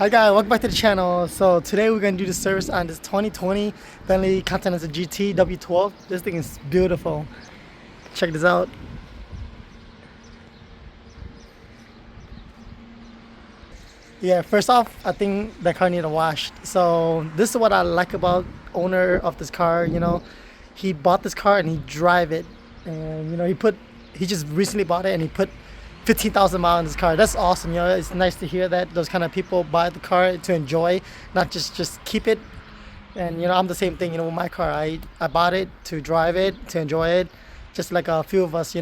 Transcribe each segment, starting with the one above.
Hi guys, welcome back to the channel. So today we're gonna do the service on this 2020 Bentley Continental GT W12. This thing is beautiful. Check this out. Yeah, first off, I think the car needs a wash. So this is what I like about owner of this car. He bought this car and he drive it, and he just recently bought it and he put 15,000 miles in this car. That's awesome. It's nice to hear that those kind of people buy the car to enjoy, not just keep it. And I'm the same thing. With my car, I bought it to drive it, to enjoy it, just like a few of us.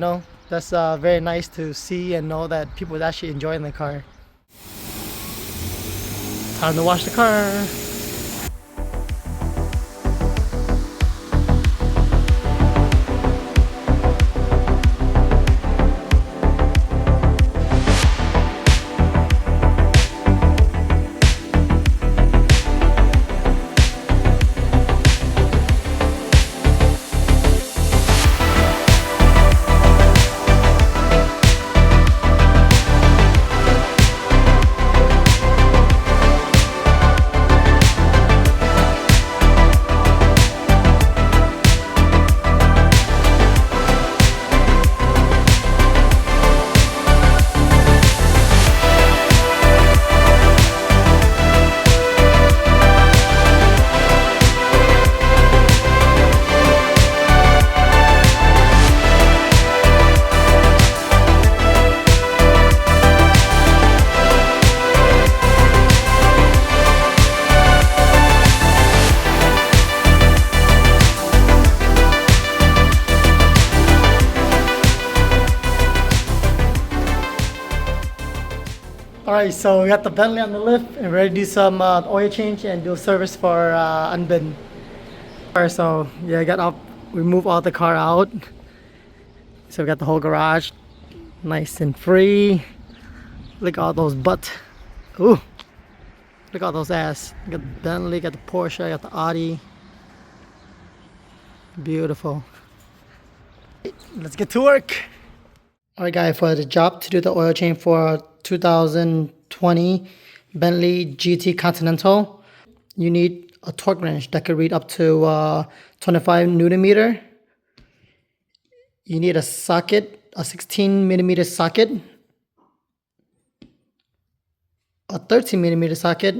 That's very nice to see and know that people are actually enjoying the car. Time to wash the car. Alright, so we got the Bentley on the lift and we're ready to do some oil change and do a service for unbidden. Alright, so yeah, we moved all the car out. So we got the whole garage nice and free. Look at all those butts. Ooh, look at all those ass. You got the Bentley, got the Porsche, got the Audi. Beautiful. Let's get to work. Alright guys, for the job to do the oil change for 2020 Bentley GT Continental, you need a torque wrench that could read up to 25 Newton meter. You need a socket, a 16 millimeter socket, a 13 millimeter socket,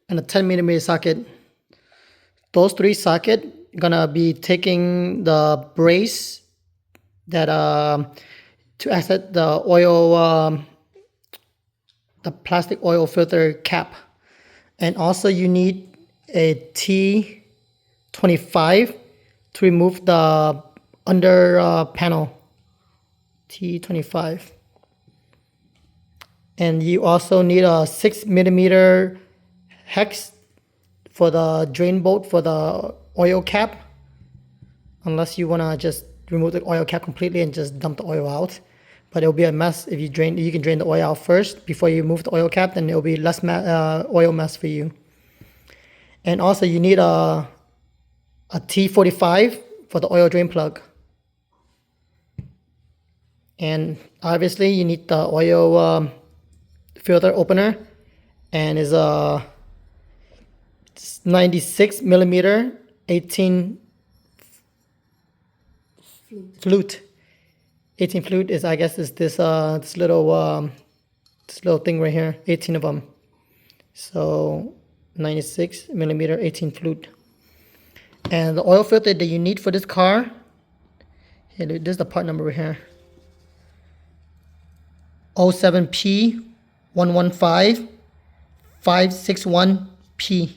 and a 10 millimeter socket. Those three sockets gonna be taking the brace that to access the oil, the plastic oil filter cap. And also you need a T25 to remove the under panel. T25. And you also need a 6 millimeter hex for the drain bolt for the oil cap, unless you wanna just remove the oil cap completely and just dump the oil out. But it'll be a mess if you can drain the oil out first before you move the oil cap, then it'll be less oil mess for you. And also you need a T45 for the oil drain plug. And obviously you need the oil filter opener, and is a 96 millimeter 18 flute. 18 flute is, I guess, is this little thing right here. 18 of them. So 96 millimeter 18 flute. And the oil filter that you need for this car, here, this is the part number right here. 07P 115 561P.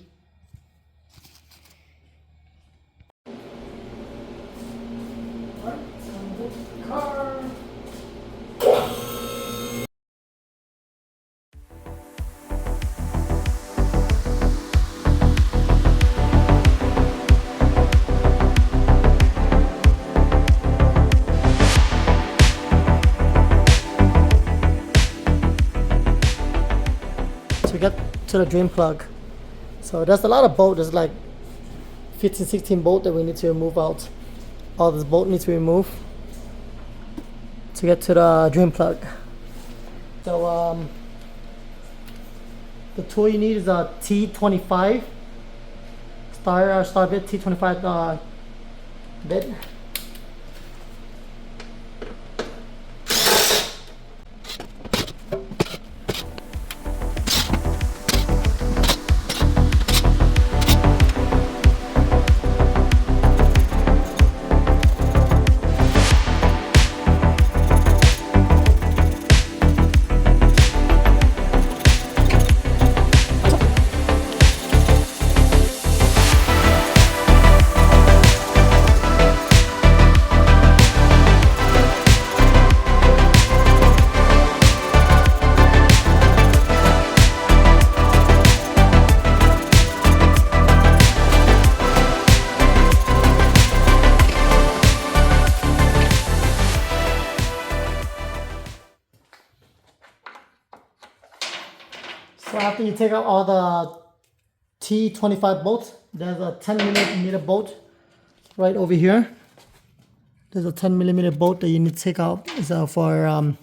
So we got to the drain plug. So there's a lot of bolt. There's like 15, 16 bolt that we need to remove out. All this bolt needs to be removed to get to the drain plug. So The tool you need is a T25 star bit, T25 bit. So after you take out all the T25 bolts, there's a 10 millimeter bolt right over here. There's a 10 millimeter bolt that you need to take out. It's for you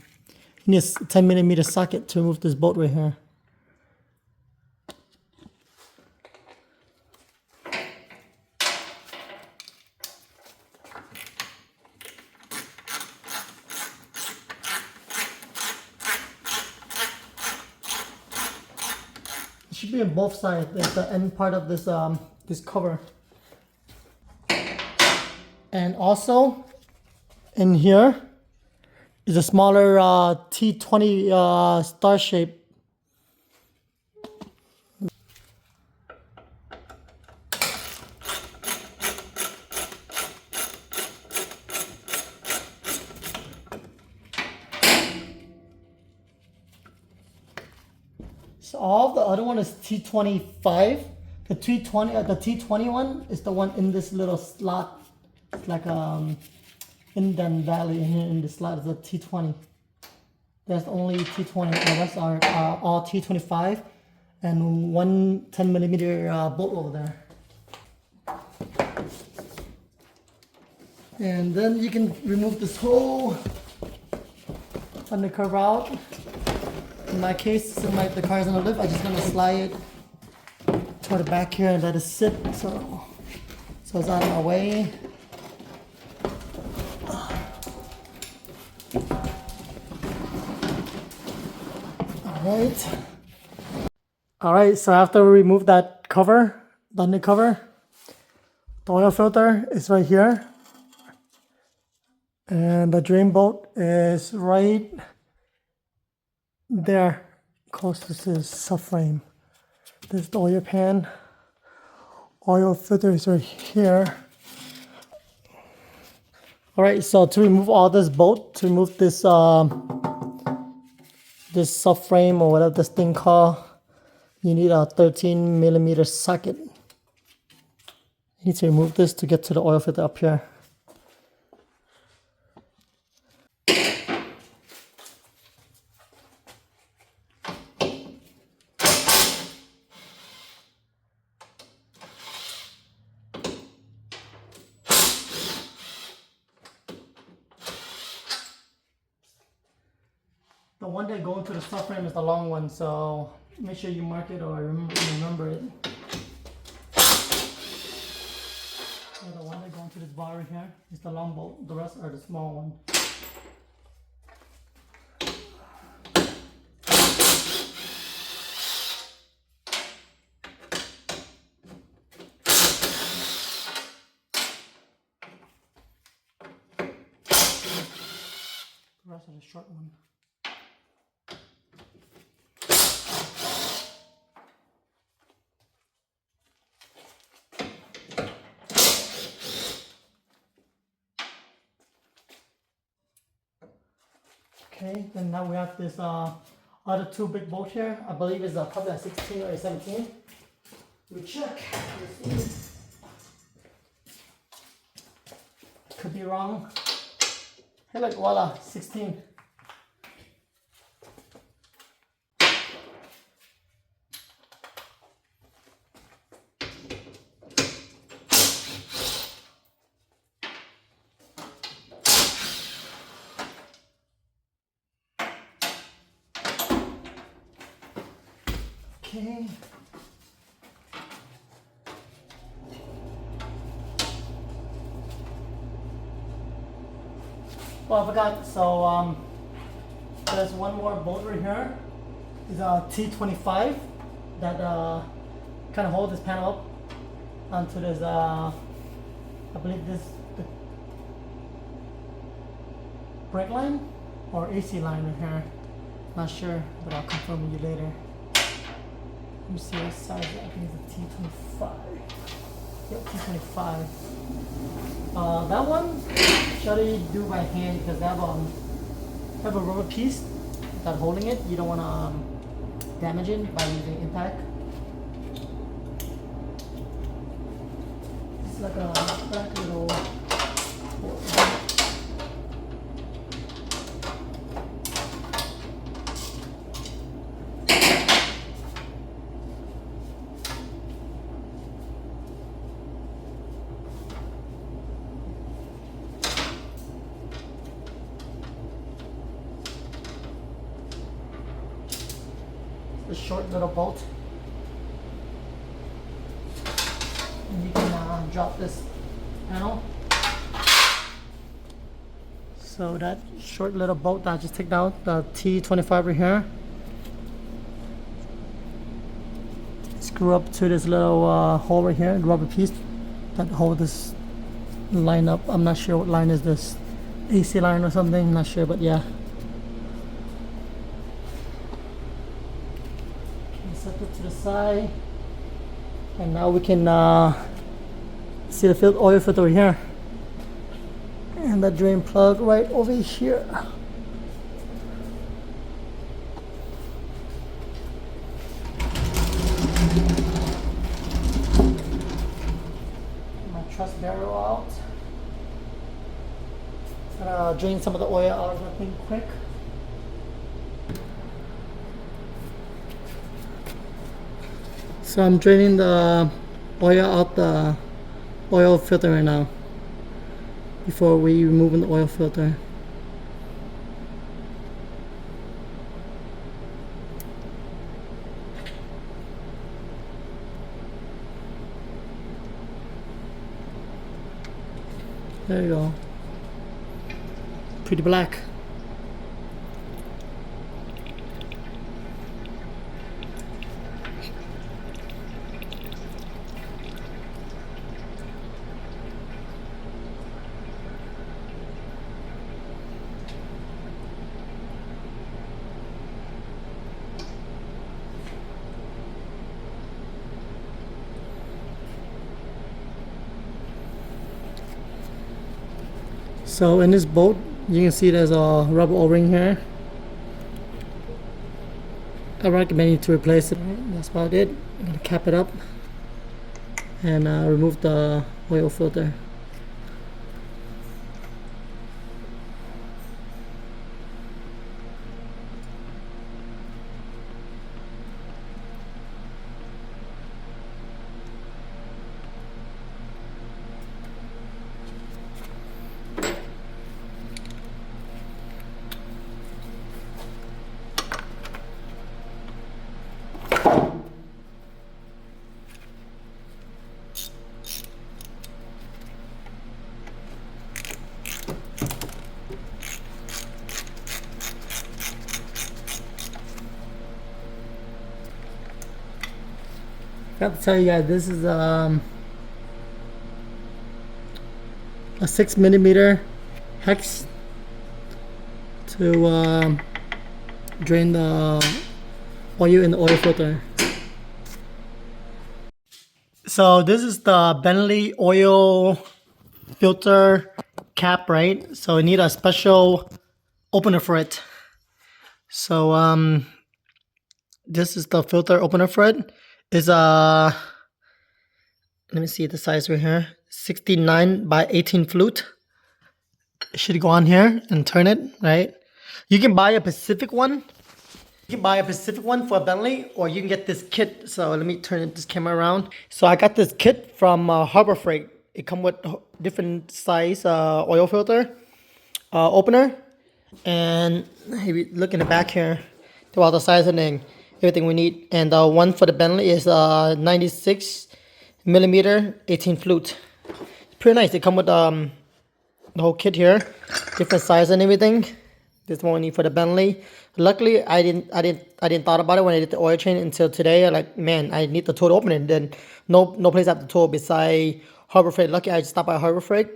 need a 10 millimeter socket to remove this bolt right here. It should be on both sides. There's the end part of this this cover. And also in here is a smaller T20 star shape. So all the other one is T25. The T20 one is the one in this little slot. It's like indent valley in here in this slot is a T20. There's only T20. The rest are all T25 and one 10 millimeter bolt over there. And then you can remove this whole undercover out. In my case, since the car is on the lift, I'm just gonna slide it toward the back here and let it sit so it's out of my way. Alright, so after we remove that cover, the undercover, the oil filter is right here. And the drain bolt is right there, close to this subframe. There's the oil pan. Oil filter is right here. Alright, so to remove all this bolt, to remove this this subframe or whatever this thing called, you need a 13 millimeter socket. You need to remove this to get to the oil filter up here. The one that goes into the subframe is the long one, so make sure you mark it or remember it. So the one that goes into this bar right here is the long bolt, the rest are the small one. The rest are the short one. Okay, then now we have this other two big bolts here. I believe it's probably a 16 or a 17. We check. Could be wrong. Hey, look, voila, 16. Okay. Well, I forgot. So there's one more bolt right here. It's a T25 that kind of holds this panel up onto this. I believe this the brake line or AC line right here. Not sure, but I'll confirm with you later. Let me see what size. I think it's a T25. Yep, T25. That one should I do by hand because they have a rubber piece that's holding it. You don't want to damage it by using impact. It's like a back little. The short little bolt, and you can drop this panel. So that short little bolt that I just took out, the T25 right here, screw up to this little hole right here, rubber piece that hold this line up. I'm not sure what line is this, AC line or something, I'm not sure, but yeah. Set it to the side, and now we can see the oil filter over here, and the drain plug right over here. My truss barrel out. Gonna drain some of the oil out of the thing quick. So I'm draining the oil out the oil filter right now before we remove the oil filter. There you go. Pretty black. So in this bolt, you can see there's a rubber O-ring here. I recommend you to replace it. That's about it. I'm gonna cap it up and remove the oil filter. I have to tell you guys, this is a 6mm hex to drain the oil in the oil filter. So this is the Bentley oil filter cap, right? So you need a special opener for it. So this is the filter opener for it. Is let me see the size right here, 69 by 18 flute. It should go on here and turn it, right? You can buy a Pacific one. You can buy a Pacific one for a Bentley, or you can get this kit. So let me turn this camera around. So I got this kit from Harbor Freight. It comes with different size oil filter opener, and if you look in the back here, throughout the size and thing. everything we need. And the one for the Bentley is 96 millimeter 18 flute. It's pretty nice. They come with the whole kit here, different size and everything. This one we need for the Bentley. Luckily, I didn't thought about it when I did the oil change until today. I'm like, man, I need the tool to open it. Then no place I have the tool beside Harbor Freight. Lucky I just stopped by Harbor Freight,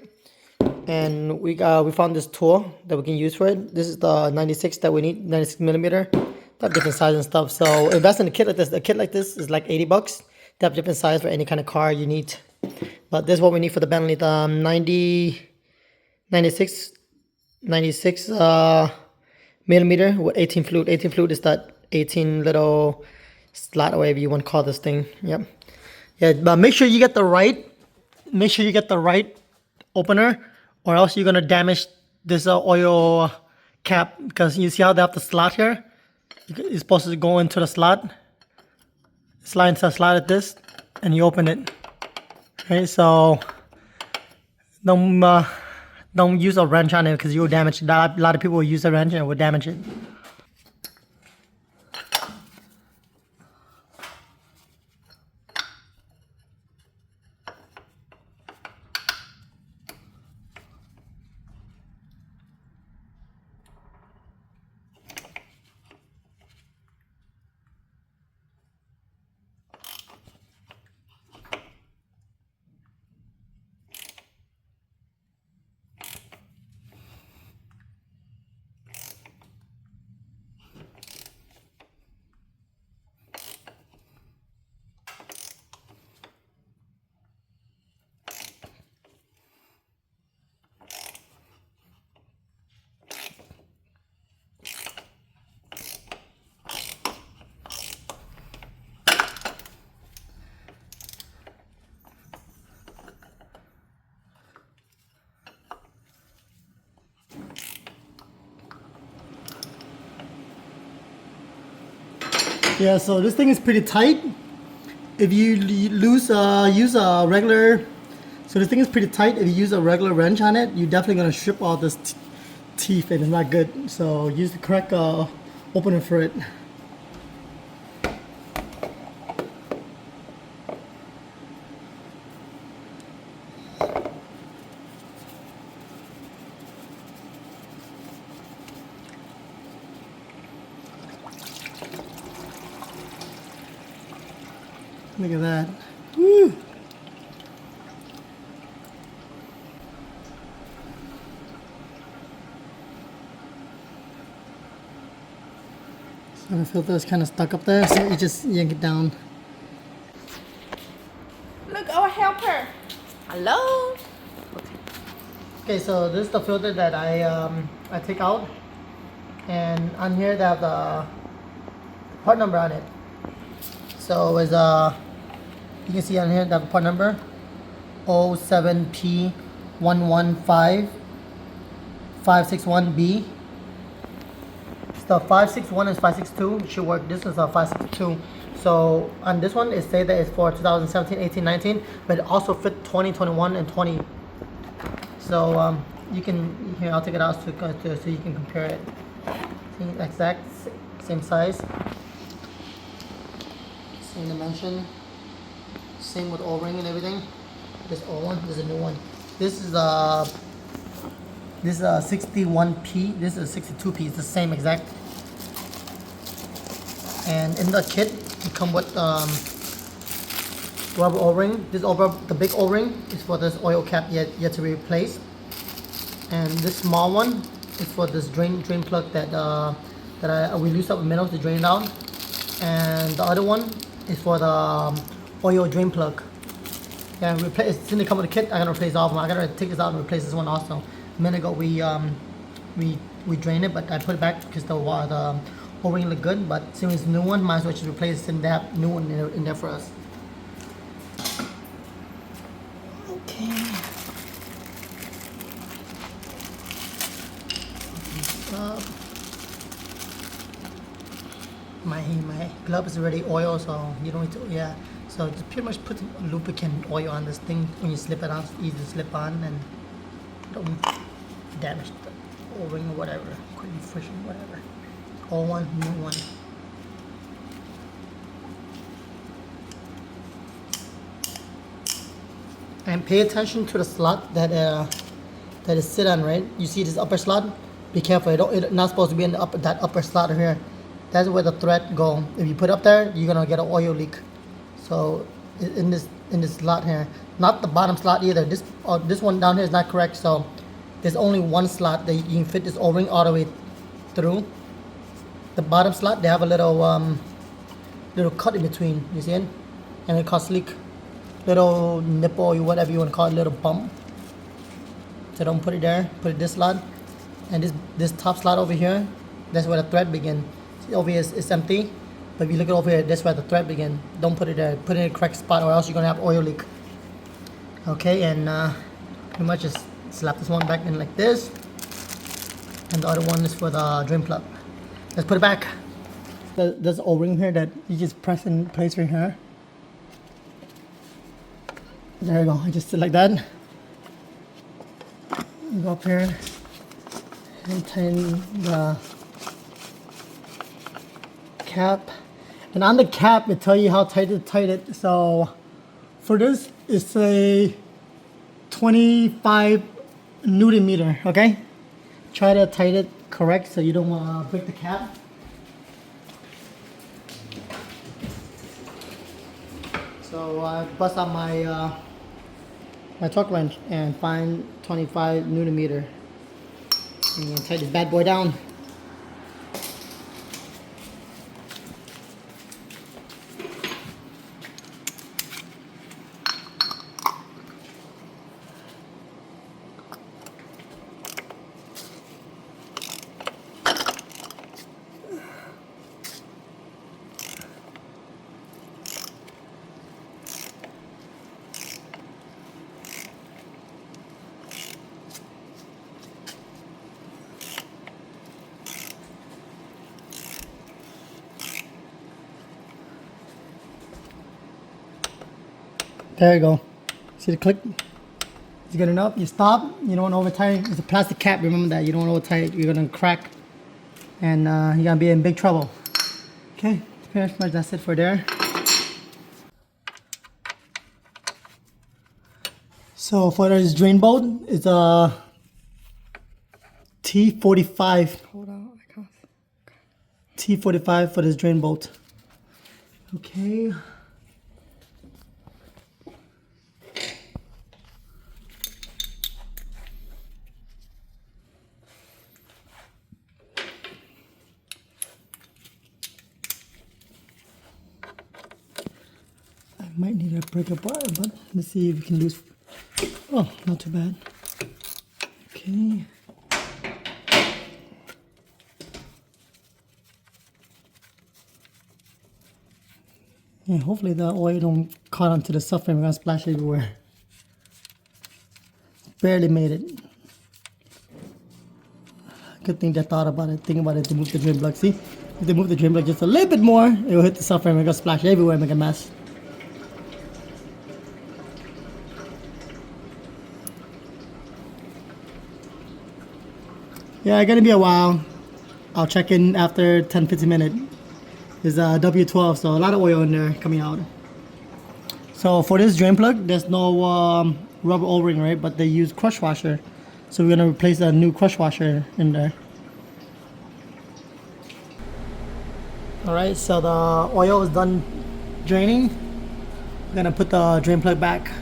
and we found this tool that we can use for it. This is the 96 that we need, 96 millimeter. They have different size and stuff. So invest in a kit like this. A kit like this is like 80 bucks. They have different size for any kind of car you need. But this is what we need for the Bentley. The 96 millimeter with 18 flute. 18 flute is that 18 little slot or whatever you want to call this thing. Yep. Yeah, but make sure you get the right opener, or else you're gonna damage this oil cap, because you see how they have the slot here. It's supposed to go into the slot. Slide into the slot like this, and you open it. Okay, so don't use a wrench on it because you'll damage it. A lot of people will use a wrench and will damage it. Yeah, so this thing is pretty tight. If you use a regular, so this thing is pretty tight. If you use a regular wrench on it, you're definitely gonna strip all this teeth, and it's not good. So use the correct opener for it. Look at that. Woo. So the filter is kind of stuck up there, so you just yank it down. Look, our helper. Hello. Okay, so this is the filter that I take out, and on here they have the part number on it. So it's you can see on here the part number 07P115561B. The 561 is 562. It should work. This is a 562. So on this one, it says that it's for 2017, 18, 19, but it also fit 20, 21, and 20. So you can, here, I'll take it out so you can compare it. See, exact same size, same dimension, same with O-ring and everything. This old one, this is a new one. This is a 61P. This is a 62P. It's the same exact. And in the kit, you come with rubber O-ring. This the big O-ring is for this oil cap yet to be replaced. And this small one is for this drain plug that we loosened up the middle to drain it out. And the other one is for the oil drain plug. Yeah, it's didn't come with a kit. I gotta replace all of them. I gotta take this out and replace this one also. A minute ago we drained it, but I put it back because the O-ring looked good. But since it's a new one, might as well just replace it and that new one in there for us. Okay. My glove is already oil, so you don't need to. Yeah. So just pretty much put lubricant oil on this thing. When you slip it on, it's easy to slip on and don't damage the O-ring or whatever. Could be friction, whatever. Old one, new one. And pay attention to the slot that is sit on, right? You see this upper slot? Be careful. It's not supposed to be in the that upper slot here. That's where the thread go. If you put it up there, you're gonna get an oil leak. So in this slot here, not the bottom slot either. This one down here is not correct. So there's only one slot that you can fit this O-ring all the way through. The bottom slot, they have a little cut in between. You see it? And it causes leak. Little nipple, or whatever you want to call it, little bump. So don't put it there. Put it this slot, and this top slot over here, that's where the thread begin. See, over here it's empty, but if you look at over here, that's where the thread begin. Don't put it there. Put it in a correct spot, or else you're gonna have oil leak. Okay, and pretty much just slap this one back in like this, and the other one is for the drain plug. Let's put it back. There's an O-ring here that you just press in place right here. There you go. I just did like that. You go up here and tighten the cap. And on the cap, it tells you how tight to tighten it. So for this, it's a 25 Newton meter. Okay. Try to tighten it correct so you don't want to break the cap. So I bust out my my torque wrench and find 25 Newton meter. And tighten this bad boy down. There you go. See the click? It's good enough. You stop. You don't want to over tight. It's a plastic cap. Remember that. You don't want to over tight. You're gonna crack, and you're gonna be in big trouble. Okay, pretty much that's it for there. So for this drain bolt, it's a T45. Hold on, I can't. T45 for this drain bolt. Okay. Might need to break apart, but let's see if we can lose. Oh, not too bad. Okay. Yeah, hopefully the oil don't cut onto the subframe and gonna splash everywhere. Barely made it. Good thing they thought about it. Think about it to move the drain plug. See, if they move the drain plug just a little bit more, it will hit the subframe and gonna splash everywhere and make a mess. Yeah, it's gonna be a while. I'll check in after 10-15 minutes. There's a W12, so a lot of oil in there coming out. So for this drain plug, there's no rubber O-ring, right? But they use crush washer. So we're gonna replace a new crush washer in there. Alright, so the oil is done draining. I'm gonna put the drain plug back.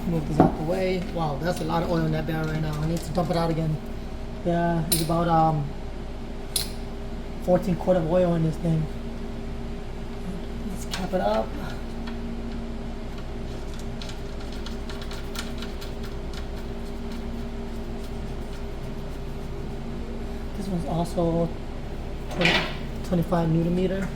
Move this out the way. Wow, that's a lot of oil in that barrel right now. I need to dump it out again. Yeah, it's about 14 quart of oil in this thing. Let's cap it up. This one's also 25 Newton meter.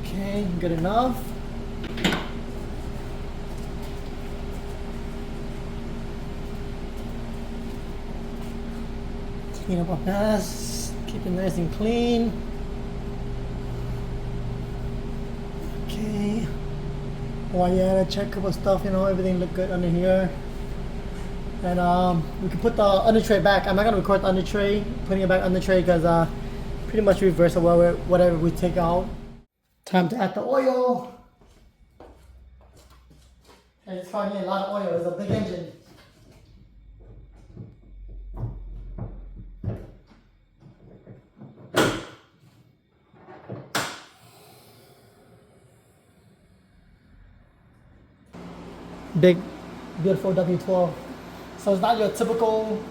Okay, good enough. Clean up our mess, keep it nice and clean. Okay. Oh yeah, I check a couple stuff, you know, everything look good under here. And we can put the under tray back. I'm not gonna record the under tray, putting it back on the tray because pretty much reverse of whatever we take out. Time to add the oil. And it's car needs a lot of oil. It's a big engine. Big, beautiful W12. So it's not your typical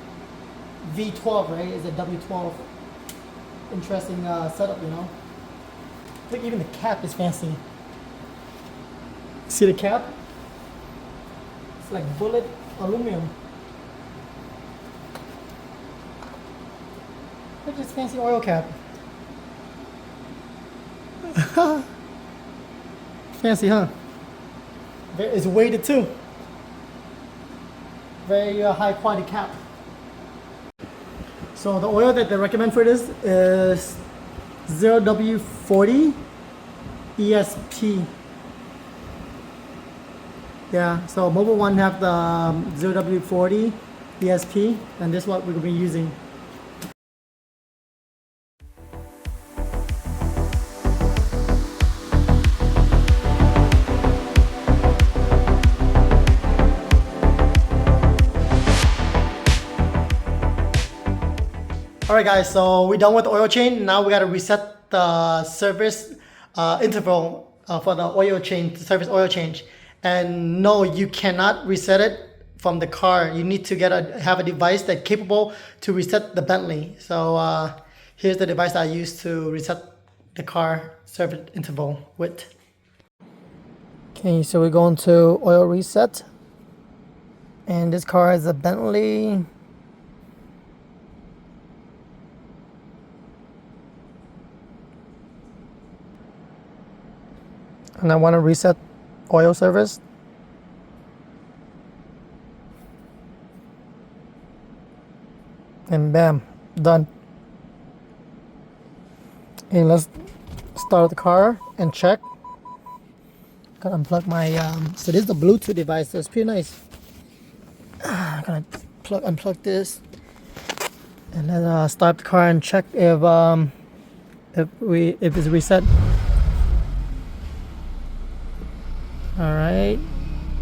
V12, right? It's a W12. Interesting setup, you know. Look, even the cap is fancy. See the cap? It's like bullet aluminum. Look at this fancy oil cap. Fancy, huh? It's weighted too. Very high quality cap. So the oil that they recommend for this is 0W40 ESP. Yeah, so mobile one have the 0W40 ESP, and this is what we're gonna be using. Alright guys, so we're done with the oil change. Now we gotta reset the service interval for the oil change, the service oil change. And no, you cannot reset it from the car. You need to have a device that's capable to reset the Bentley. So here's the device I use to reset the car service interval with. Okay, so we're going to oil reset. And this car is a Bentley. And I want to reset oil service. And bam, done. And let's start the car and check. Gotta unplug my, so this is the Bluetooth device, so it's pretty nice. I'm gonna unplug this. And then start the car and check if it's reset. Alright,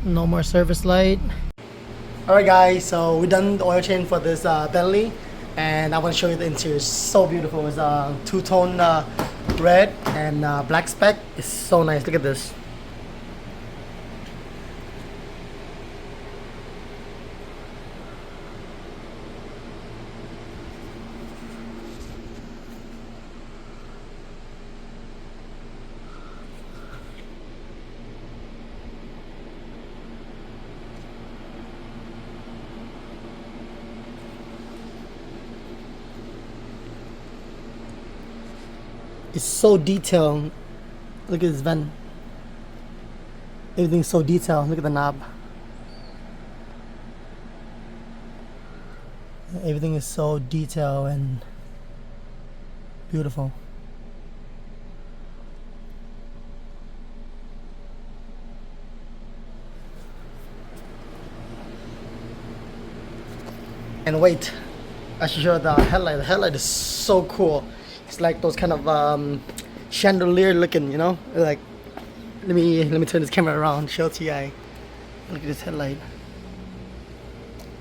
no more service light. Alright guys, so we're done the oil change for this Bentley, and I want to show you the interior. It's so beautiful. It's a two-tone red and black speck. It's so nice. Look at this. It's so detailed. Look at this vent. Everything's so detailed. Look at the knob. Everything is so detailed and beautiful. And wait, I should show the headlight. The headlight is so cool. It's like those kind of chandelier looking, you know? Like, let me turn this camera around, show it to you guys. Look at this headlight.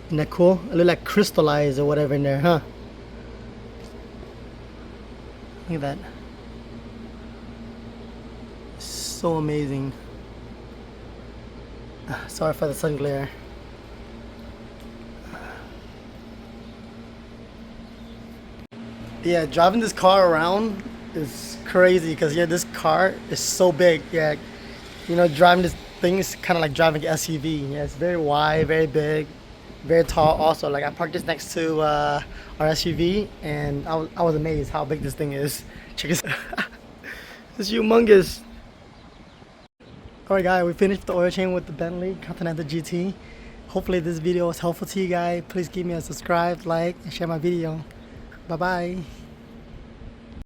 Isn't that cool? It looks like crystallized or whatever in there, huh? Look at that. So amazing. Sorry for the sun glare. Yeah, driving this car around is crazy because yeah, this car is so big. Yeah, you know, driving this thing is kind of like driving an SUV. Yeah, it's very wide, very big, very tall. Also, like I parked this next to our SUV, and I was amazed how big this thing is. Check this. It's humongous. Alright guys, we finished the oil change with the Bentley Continental GT. Hopefully this video was helpful to you guys. Please give me a subscribe, like, and share my video. Bye bye.